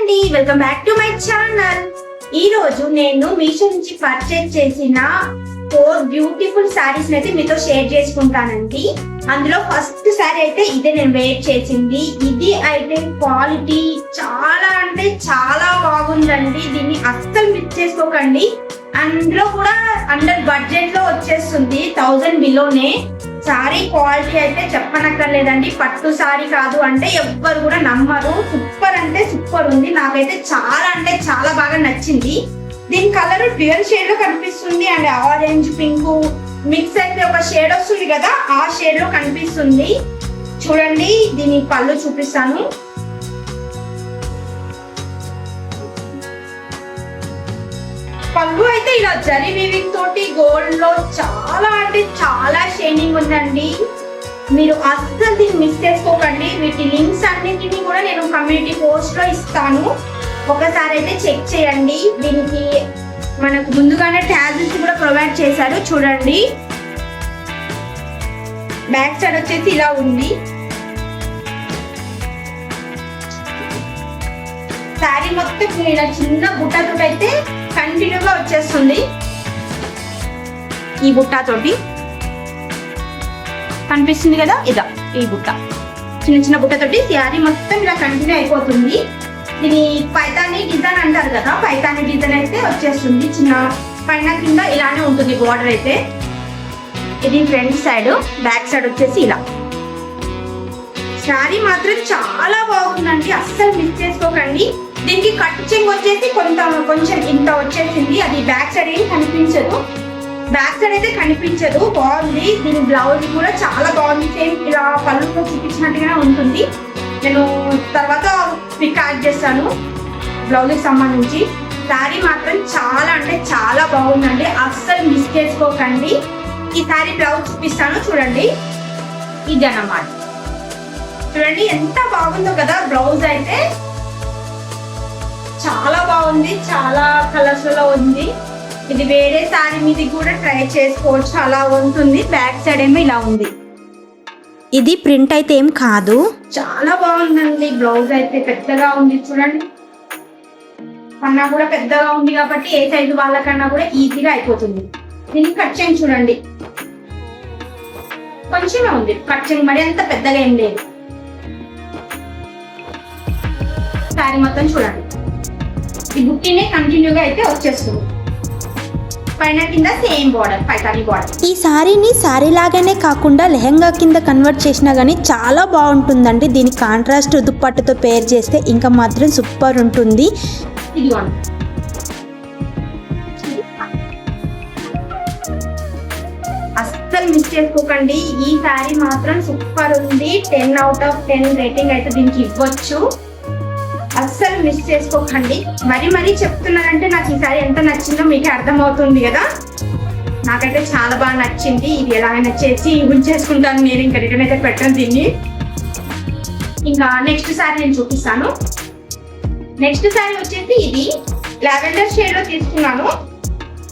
అండి, welcome back to my channel. ఈ రోజు నేను మీషో నుంచి పర్చేజ్ చేసిన 4 బ్యూటిఫుల్ సారీస్ అయితే మీతో షేర్ చేసుకుంటానండి. అందులో ఫస్ట్ సారీ అయితే ఇదే నేను వేర్ చేసింది. ఇది అయితే క్వాలిటీ చాలా అంటే చాలా బాగుందండి. దీన్ని అస్సలు మిస్ చేసుకోకండి. అందులో కూడా అండర్ బడ్జెట్ లో వచ్చేస్తుంది, 1000 బిలోనే. సారీ క్వాలిటీ అయితే చెప్పనక్కర్లేదండి. పట్టు సారీ కాదు అంటే ఎవ్వరు కూడా నమ్మరు. సూపర్ అంటే సూపర్ ఉంది. నాకైతే చాలా అంటే చాలా బాగా నచ్చింది. దీని కలర్ డ్యూయల్ షేడ్ లో కనిపిస్తుంది అండ్ ఆరెంజ్ పింక్ మిక్స్ అయితే ఒక షేడ్ వస్తుంది కదా, ఆ షేడ్ లో కనిపిస్తుంది. చూడండి, దీని పళ్ళు చూపిస్తాను. పళ్ళు అయితే ఇలా జరీ వీవింగ్ తోటి గోల్డ్ లో చాలా అంటే చాలా షైనింగ్ ఉందండి. మీరు అస్సలు దీన్ని మిస్ చేసుకోకండి. వీటి లింక్స్ అన్నింటినీ కూడా నేను కమ్యూనిటీ పోస్ట్ లో ఇస్తాను, ఒకసారి అయితే చెక్ చేయండి. దీనికి మనకు ముందుగానే ట్యాగ్స్ కూడా ప్రొవైడ్ చేశారు. చూడండి, బ్యాక్ సైడ్ వచ్చేసి ఇలా ఉంది. శారీ మొత్తం ఇలా చిన్న బుట్టతో అయితే కంటిన్యూగా వచ్చేస్తుంది. ఈ బుట్ట తోటి కనిపిస్తుంది కదా, ఇదా ఈ బుట్ట, చిన్న చిన్న బుట్టతోటి శారీ మొత్తం ఇలా కంటిన్యూ అయిపోతుంది. ఇది పైతాని డిజైన్ అంటారు కదా, పైతాని డిజైన్ అయితే వచ్చేస్తుంది. చిన్న పైన కింద ఇలానే ఉంటుంది బోర్డర్ అయితే. ఇది ఫ్రంట్ సైడ్, బ్యాక్ సైడ్ వచ్చేసి ఇలా. శారీ మాత్రం చాలా బాగుందండి, అస్సలు మిస్ చేసుకోకండి. దీనికి కట్ చెంగ్ వచ్చేసి కొంచెం ఇంత వచ్చేసింది. అది బ్యాక్ సైడ్ ఏం కనిపించదు, బ్యాక్ సైడ్ అయితే కనిపించదు. బాగుంది. దీని బ్లౌజ్ కూడా చాలా బాగుంది. సేమ్ ఇలా పళ్ళుతో చూపించినట్టుగానే ఉంటుంది. నేను తర్వాత పిక్ యాడ్ చేస్తాను బ్లౌజ్కి సంబంధించి. శారీ మాత్రం చాలా అంటే చాలా బాగుందండి, అస్సలు మిస్ చేసుకోకండి. ఈ శారీ బ్లౌజ్ చూపిస్తాను, చూడండి. ఇది అన్నమాట. చూడండి ఎంత బాగుందో కదా బ్లౌజ్ అయితే. చాలా బాగుంది, చాలా కలర్స్ లో ఉంది. ఇది వేరే శారీ మీద కూడా ట్రై చేసుకోవచ్చు, అలా ఉంటుంది. బ్యాక్ సైడ్ ఏమో ఇలా ఉంది. ఇది ప్రింట్ అయితే ఏం కాదు, చాలా బాగుందండి. బ్లౌజ్ అయితే పెద్దగా ఉంది, చూడండి. కన్నా కూడా పెద్దగా ఉంది కాబట్టి ఏ సైజు వాళ్ళకన్నా కూడా ఈజీగా అయిపోతుంది. దీనికి కట్ చేయండి, చూడండి. కొంచెమే ఉంది కట్ చేయండి, మరి అంత పెద్దగా ఏం లేదు. శారీ మొత్తం చూడండి, ఈ బుట్టినే కంటిన్యూగా అయితే వచ్చేస్తుంది. పైన కింద సేమ్ బార్డర్, పైతాని బార్డర్. ఈ సారీని సారీ లాగానే కాకుండా లెహంగా కింద కన్వర్ట్ చేసినా కానీ చాలా బాగుంటుందండి. దీని కాంట్రాస్ట్ దుప్పట్టుతో పేర్ చేస్తే ఇంకా మాత్రం సూపర్ ఉంటుంది. ఇదిగోండి, అస్సలు మిస్ చేసుకోకండి. ఈ శారీ మాత్రం సూపర్ ఉంది. 10 out of 10 రేటింగ్ అయితే దీనికి ఇవ్వచ్చు. అస్సలు మిస్ చేసుకోకండి. మరీ చెప్తున్నానంటే నాకు ఈ సారీ ఎంత నచ్చిందో మీకే అర్థమవుతుంది కదా. నాకైతే చాలా బాగా నచ్చింది. ఇది ఎలాగైనా చేసి ఉంచేసుకుంటాను నేను, ఇంకా రిటర్న్ అయితే పెట్టను దీన్ని. ఇంకా నెక్స్ట్ సారీ నేను చూపిస్తాను. నెక్స్ట్ సారీ వచ్చేసి ఇది లావెండర్ షేడ్ లో తీసుకున్నాను.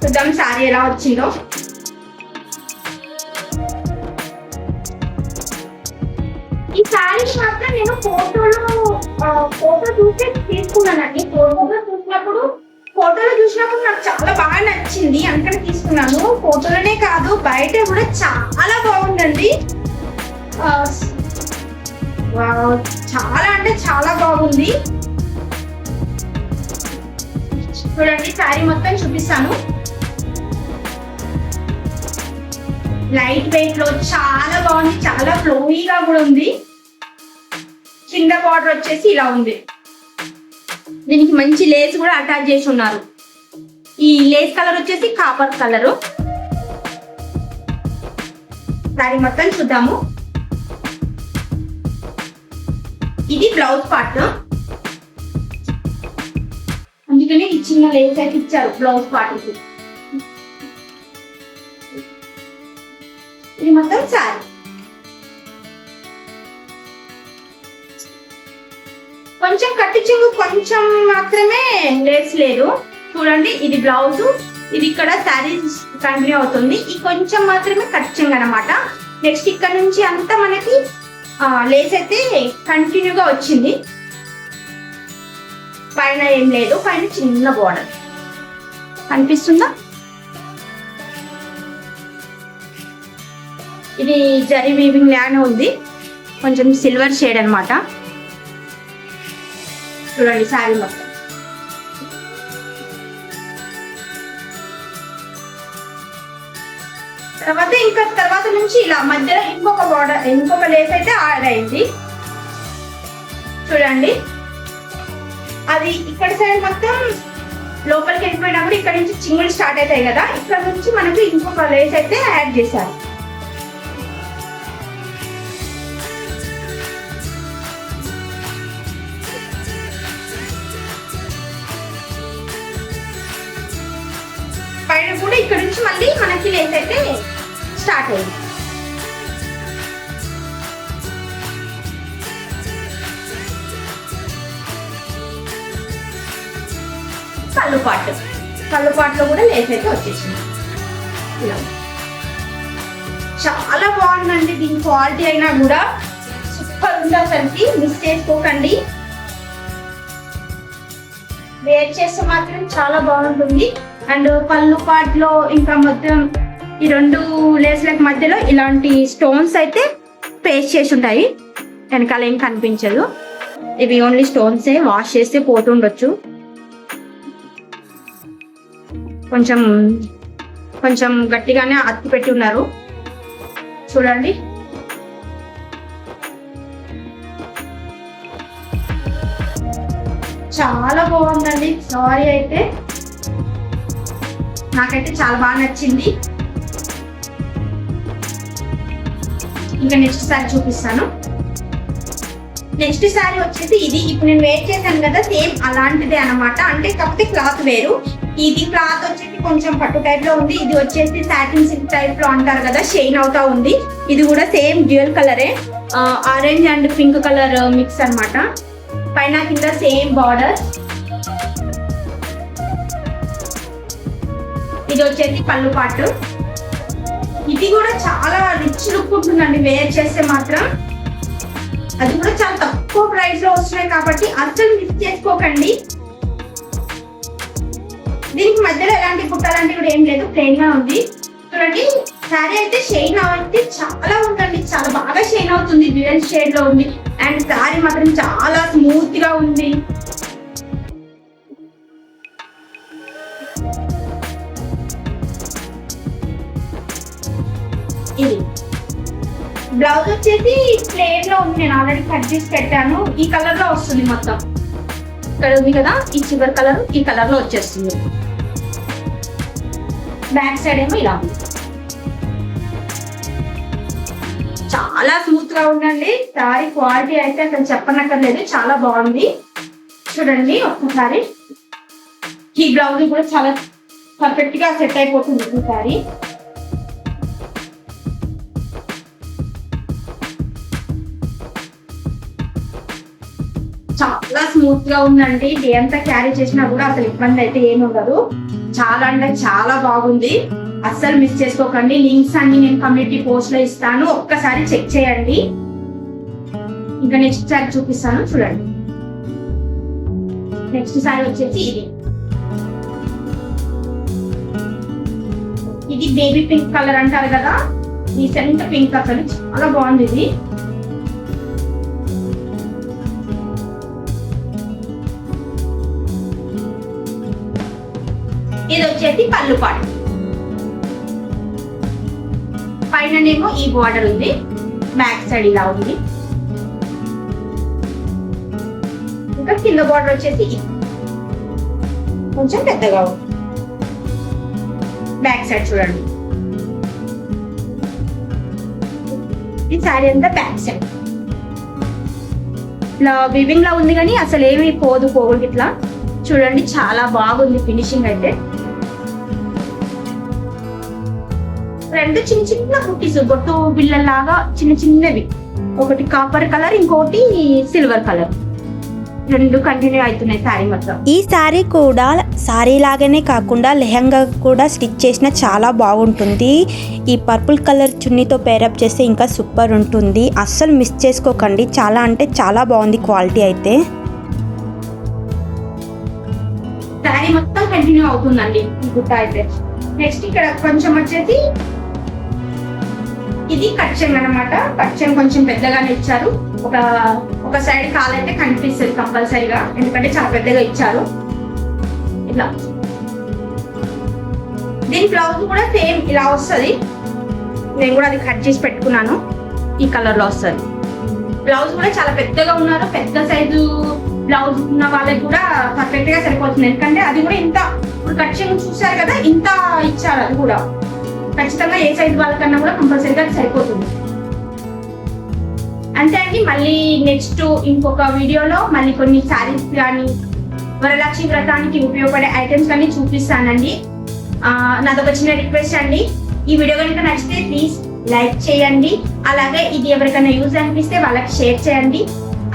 చూద్దాం సారీ ఎలా వచ్చిందో. ఈ శారీ మాత్రం నేను ఫోటో చూసి తీసుకున్నానండి. ఫోటోలో చూసినప్పుడు నాకు చాలా బాగా నచ్చింది, అందుకని తీసుకున్నాను. ఫోటోలోనే కాదు బయట కూడా చాలా బాగుందండి. చాలా అంటే చాలా బాగుంది. చూడండి, శారీ మొత్తం చూపిస్తాను. లైట్ వెయిట్ లో చాలా బాగుంది, చాలా ఫ్లోయిగా కూడా ఉంది. కింద బార్డర్ వచ్చేసి ఇలా ఉంది. దీనికి మంచి లేస్ కూడా అటాచ్ చేసి ఉన్నారు. ఈ లేస్ కలర్ వచ్చేసి కాపర్ కలర్. సారీ మొత్తం చూద్దాము. ఇది బ్లౌజ్ పార్ట్, అందుకని ఈ చిన్న లేస్ అయితే ఇచ్చారు బ్లౌజ్ పార్ట్ కి. ఇది మొత్తం సారీ. కొంచెం కట్టించింగ్ కొంచెం మాత్రమే లేస్ లేదు. చూడండి, ఇది బ్లౌజ్, ఇది ఇక్కడ శారీ కంటిన్యూ అవుతుంది. ఈ కొంచెం మాత్రమే కట్టింగ్ అనమాట. నెక్స్ట్ ఇక్కడ నుంచి అంతా మనకి లేస్ అయితే కంటిన్యూగా వచ్చింది. పైన ఏం లేదు, పైన చిన్న బోర్డర్ కనిపిస్తుందా. ఇది జరీ వీవింగ్ లానే ఉంది, కొంచెం సిల్వర్ షేడ్ అన్నమాట. చూడండి శారీ మొత్తం. తర్వాత నుంచి ఇలా మధ్యలో ఇంకొక బోర్డర్, ఇంకొక లేస్ అయితే యాడ్ అయింది. చూడండి, అది ఇక్కడ సైడ్ మొత్తం లోపలికి వెళ్ళిపోయినప్పుడు ఇక్కడ నుంచి చింగులు స్టార్ట్ అవుతాయి కదా, ఇక్కడ నుంచి మనకి ఇంకొక లేస్ అయితే యాడ్ చేశారు. పైన కూడా ఇక్కడ నుంచి మళ్ళీ మనకి లేస్ అయితే స్టార్ట్ అయింది. కళ్ళుపాట్లో కూడా లేస్ అయితే వచ్చేసింది. చాలా బాగుందండి, దీని క్వాలిటీ అయినా కూడా సూపర్ ఉంది, అసలుకి మిస్ చేసుకోకండి. వేర్ చేస్తే మాత్రం చాలా బాగుంటుంది. అండ్ పళ్ళు పాట్లో ఇంకా మొత్తం ఈ రెండు లేస్లకు మధ్యలో ఇలాంటి స్టోన్స్ అయితే పేస్ట్ చేసి ఉంటాయి, వెనకాల ఏం కనిపించదు. ఇవి ఓన్లీ స్టోన్సే, వాష్ చేస్తే పోతుండొచ్చు. కొంచెం గట్టిగానే అత్తి పెట్టి ఉన్నారు. చూడండి, చాలా బాగుందండి సారీ అయితే. నాకైతే చాలా బాగా నచ్చింది. ఇంకా నెక్స్ట్ శారీ చూపిస్తాను. నెక్స్ట్ శారీ వచ్చేసి ఇది ఇప్పుడు నేను వేర్ చేశాను కదా, సేమ్ అలాంటిదే అనమాట. అంటే కాకపోతే క్లాత్ వేరు. ఇది క్లాత్ వచ్చేసి కొంచెం పట్టు టైప్ లో ఉంది, ఇది వచ్చేసి సాటిన్ సిల్క్ టైప్ లో అంటారు కదా, షైన్ అవుతా ఉంది. ఇది కూడా సేమ్ డ్యూయల్ కలరే, orange and pink colour mix అన్నమాట. పైన కింద సేమ్ బార్డర్. ఇది వచ్చేసి పళ్ళు పాటు. ఇది కూడా చాలా రిచ్ లుక్ ఉంటుందండి వేర్ చేస్తే మాత్రం. అది కూడా చాలా తక్కువ ప్రైస్ లో వస్తున్నాయి కాబట్టి అసలు మిస్ చేసుకోకండి. దీనికి మధ్యలో ఎలాంటి పుట్టాలంటే కూడా ఏం లేదు, ప్లెయిన్ గా ఉంది. చూడండి, శారీ అయితే షైన్ అయితే చాలా ఉంటుంది, చాలా బాగా షైన్ అవుతుంది, డ్యూయల్ షేడ్ లో ఉంది. అండ్ శారీ మాత్రం చాలా స్మూత్ గా ఉంది. ఇది బ్లౌజ్ వచ్చేసి ప్లేన్ లో ఉంది, నేను ఆల్రెడీ కట్ చేసి పెట్టాను. ఈ కలర్ లో వస్తుంది మొత్తం. ఇక్కడ ఉంది కదా, ఈ చివరి కలర్ ఈ కలర్ లో వచ్చేస్తుంది. బ్యాక్ సైడ్ ఏమో ఇలా ఉంది. చాలా స్మూత్ గా ఉందండి సారీ. క్వాలిటీ అయితే అసలు చెప్పనక్కర్లేదు, చాలా బాగుంది. చూడండి ఒక్కసారి, ఈ బ్లౌజ్ కూడా చాలా పర్ఫెక్ట్ గా సెట్ అయిపోతుంది ఈ సారీ. చాలా స్మూత్ గా ఉందండి. డే అంతా క్యారీ చేసినా కూడా అసలు ఇబ్బంది అయితే ఏమి ఉండదు. చాలా అంటే చాలా బాగుంది, అస్సలు మిస్ చేసుకోకండి. లింక్స్ అన్ని నేను కమ్యూనిటీ పోస్ట్ లో ఇస్తాను, ఒక్కసారి చెక్ చేయండి. ఇంకా నెక్స్ట్ సారీ చూపిస్తాను, చూడండి. నెక్స్ట్ సారీ వచ్చేసి ఇది బేబీ పింక్ కలర్ అంటారు కదా, రీసెంట్ పింక్ అసలు చాలా బాగుంది. ఇది వచ్చేసి పళ్ళు పాటు. పైననేమో ఈ బార్డర్ ఉంది, బ్యాక్ సైడ్ ఇలా ఉంది. ఇంకా కింద బార్డర్ వచ్చేసి కొంచెం పెద్దగా ఉంది. బ్యాక్ సైడ్ చూడండి, ఈ శారీ అంతా బ్యాక్ సైడ్ ఇట్లా వివింగ్ లా ఉంది, కానీ అసలు ఏమి పోగు ఇట్లా. చూడండి, చాలా బాగుంది ఫినిషింగ్ అయితే. రెండు చిన్న చిన్న కుట్టీస్, బొట్టు బిళ్ళలాగా చిన్న చిన్నవి, ఒకటి కాపర్ కలర్, ఇంకోటి సిల్వర్ కలర్, రెండు కంటిన్యూ అవుతున్నాయి శారీ మొత్తం. ఈ శారీ కూడా శారీ లాగానే కాకుండా లెహంగా కూడా స్టిచ్ చేసిన చాలా బాగుంటుంది. ఈ పర్పుల్ కలర్ చున్నీతో పేరప్ చేస్తే ఇంకా సూపర్ ఉంటుంది, అస్సలు మిస్ చేసుకోకండి. చాలా అంటే చాలా బాగుంది క్వాలిటీ అయితే. శారీ మొత్తం కంటిన్యూ అవుతుందండి ఈ బుట్ట అయితే. నెక్స్ట్ ఇక్కడ కొంచెం వచ్చేసి ఇది కట్చెన్ అన్నమాట. కట్చెన్ కొంచెం పెద్దగానే ఇచ్చారు. ఒక సైడ్ కాల్ అయితే కనిపిస్తుంది కంపల్సరీగా, ఎందుకంటే చాలా పెద్దగా ఇచ్చారు. ఇలా దీని బ్లౌజ్ కూడా సేమ్ ఇలా వస్తుంది. నేను కూడా అది కట్ చేసి పెట్టుకున్నాను. ఈ కలర్ లో వస్తుంది. బ్లౌజ్ కూడా చాలా పెద్దగా ఉన్నారు. పెద్ద సైజు బ్లౌజ్ ఉన్న వాళ్ళకి కూడా పర్ఫెక్ట్ గా సరిపోతుంది. ఎందుకంటే అది కూడా ఇంత ఇప్పుడు కట్చెన్ చూసారు కదా, ఇంత ఇచ్చారు. అది కూడా ఖచ్చితంగా ఏ సైజు వాళ్ళకన్నా కూడా కంపల్సరీగా సరిపోతుంది. అంతే అండి. మళ్ళీ నెక్స్ట్ ఇంకొక వీడియోలో మళ్ళీ కొన్ని శారీస్ కానీ వరలక్ష్మి వ్రతానికి ఉపయోగపడే ఐటమ్స్ కానీ చూపిస్తానండి. నాదొక చిన్న రిక్వెస్ట్ అండి, ఈ వీడియో కనుక నచ్చితే ప్లీజ్ లైక్ చేయండి. అలాగే ఇది ఎవరికైనా యూజ్ అనిపిస్తే వాళ్ళకి షేర్ చేయండి.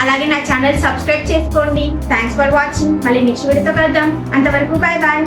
అలాగే నా ఛానల్ సబ్స్క్రైబ్ చేసుకోండి. Thanks for watching. మళ్ళీ నెక్స్ట్ వీడియోతో కలుద్దాం. అంతవరకు బాయ్ బాయ్.